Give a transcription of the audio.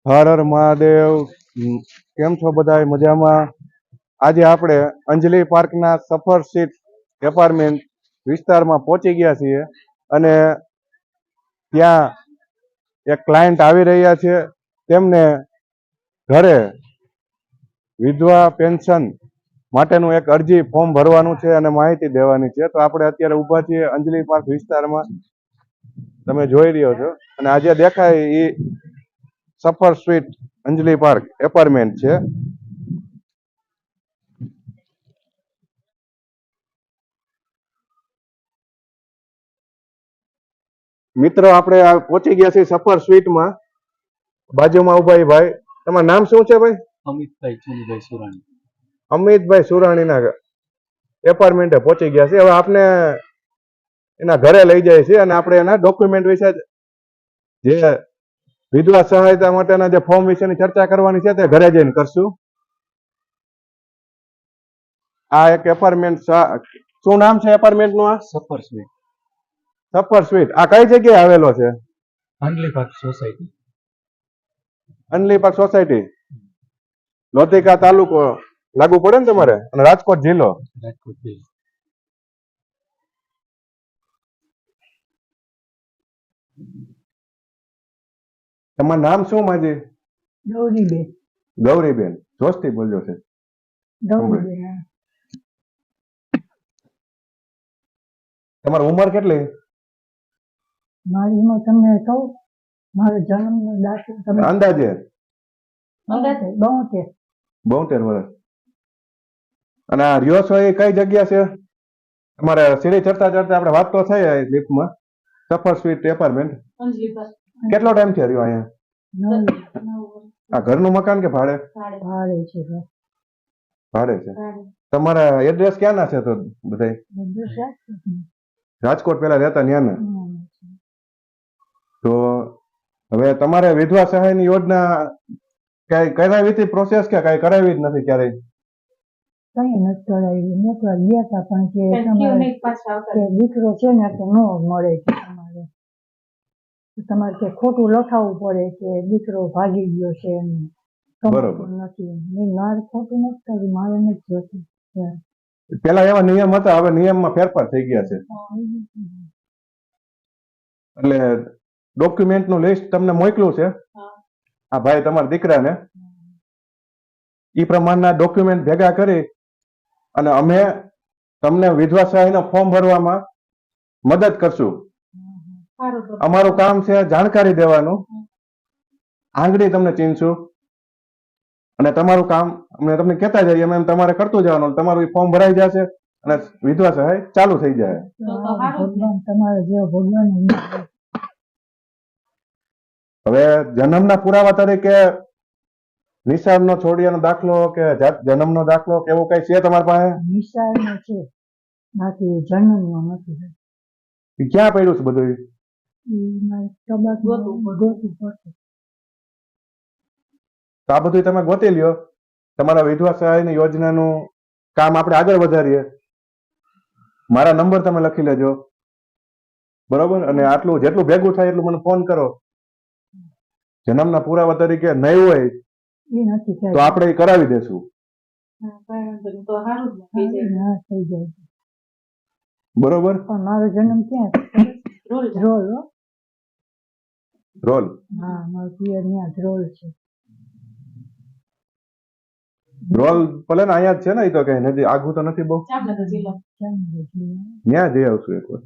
હર હર મહાદેવ. કેમ છો બધા? મજામાં? આજે આપણે અંજલિ પાર્કના સફર સીટ એપાર્ટમેન્ટ વિસ્તારમાં પહોંચી ગયા છીએ અને ત્યાં એક ક્લાયન્ટ આવી રહ્યા છે. તેમને ઘરે વિધવા પેન્શન માટેનું એક અરજી ફોર્મ ભરવાનું છે અને માહિતી દેવાની છે. તો આપણે અત્યારે ઊભા છીએ અંજલિ પાર્ક વિસ્તારમાં, તમે જોઈ રહ્યો છો. અને આજે દેખાય એ સફર સ્વીટ અંજલિ પાર્ક એપાર્ટમેન્ટ છે. મિત્રો, આપણે પહોંચી ગયા છીએ સફર સ્વીટમાં. બાજુમાં ઉભા એ ભાઈ, તમારું નામ શું છે ભાઈ? અમિતભાઈ ચુનીભાઈ સુરાણી. અમિતભાઈ સુરાણીના એપાર્ટમેન્ટે પહોંચી ગયા છે. હવે આપણે એના ઘરે લઈ જાય છે અને આપણે એના ડોક્યુમેન્ટ વિશે, જે વિધવા સહાયતા માટેના જે ફોર્મ વિશેની ચર્ચા કરવાની છે તે ઘરે જઈને કરશું. આ એક એપાર્ટમેન્ટ, શું નામ છે એપાર્ટમેન્ટનું? આ સફર સ્વીટ. સફર સ્વીટ. આ કઈ જગ્યાએ આવેલો છે? અંજલિ પાર્ક સોસાયટી. અંજલિ પાર્ક સોસાયટી, લોધિકા તાલુકો લાગુ પડે ને તમારે, અને રાજકોટ જિલ્લો. રાજકોટ જિલ્લો. તમારું નામ શું માજી? ગૌરીબેન. ગૌરીબેન. જોશથી બોલજો છે. ગૌરીબેન. તમારી ઉંમર કેટલી? મારી ઉંમર તમને કહું, મારો જન્મનો દાખલો તમે અંદાજે 72. 72 વર્ષ. અને આ રહ્યો છો એ કઈ જગ્યા છે? અમારે સીડી ચડતા ચડતા આપણે વાત તો થઈ લિફ્ટમાં. સફર સ્વીટ એપાર્ટમેન્ટ કેટલો ટાઈમ થી રહ્યો અહીંયા? આ ઘરનું મકાન કે ભાડે? ભાડે છે. ભાડે છે. તમારા એડ્રેસ ક્યાંના છે? તો બધા રાજકોટ પેલા રહેતા ત્યાંના. તો હવે તમારે વિધવા સહાયની યોજના કઈ કરાવી હતી પ્રોસેસ, કે કઈ કરાવી જ નથી ક્યારેય? કઈ નથી કરાવી. મોકલા ગયા હતા પણ કે તમારે કે દીકરો છે ને કે ન મળે કે તમારે કે ખોટું લખાવવું પડે કે દીકરો ભાગી ગયો છે એમ. બરોબર. નથી, મારે ખોટું નથી કર્યું, મારે નથી જોતું. પેલા એવા નિયમ હતા, હવે નિયમમાં ફેરફાર થઈ ગયા છે. એટલે ડોક્યુમેન્ટ નું લિસ્ટ તમને મોકલું છે આ ભાઈ તમારા દીકરાને. ઈ પ્રમાણના ડોક્યુમેન્ટ ભેગા કરી અને અમે તમને વિધવા સહાયનું ફોર્મ ભરવામાં મદદ કરશું. અમારું કામ છે જાણકારી દેવાનું, આંગળી તમને ચીનશું અને તમારું કામ અમે તમને કહેતા જઈએ, અમે તમારે કરતું જવાનું. તમારું ફોર્મ ભરાઈ જશે અને વિધવા સહાય ચાલુ થઈ જાય. ભગવાન તમારે જેવો ભગવાન. હવે જન્મના પુરાવા તરીકે નિશાળનો છોડિયાનો દાખલો કે જન્મનો દાખલો કે એવું કઈ છે તમારી પાસે? નિશાળનો છે, બાકી જન્મનો નથી. ક્યાં પડ્યું છે બધું? તો આ બધું તમે ગોતી લ્યો. તમારા વિધવા સહાયની યોજનાનું કામ આપણે આગળ વધારીએ. મારા નંબર તમે લખી લેજો, બરોબર? અને આટલું જેટલું ભેગું થાય એટલું મને ફોન કરો. જન્મના પુરાવા તરીકે નહીં હોય તો આપણે એ કરાવી દેશું. બરોબર. મારો જન્મ ક્યાં? રોલ. રોલ. હા, મારો પિયર ત્યાં રોલ છે. રોલ ભલે ને અહીંયા જ છે ને, એ તો કઈ નથી આઘું તો નથી બહુ. ત્યાં જઈ આવશું એકવાર.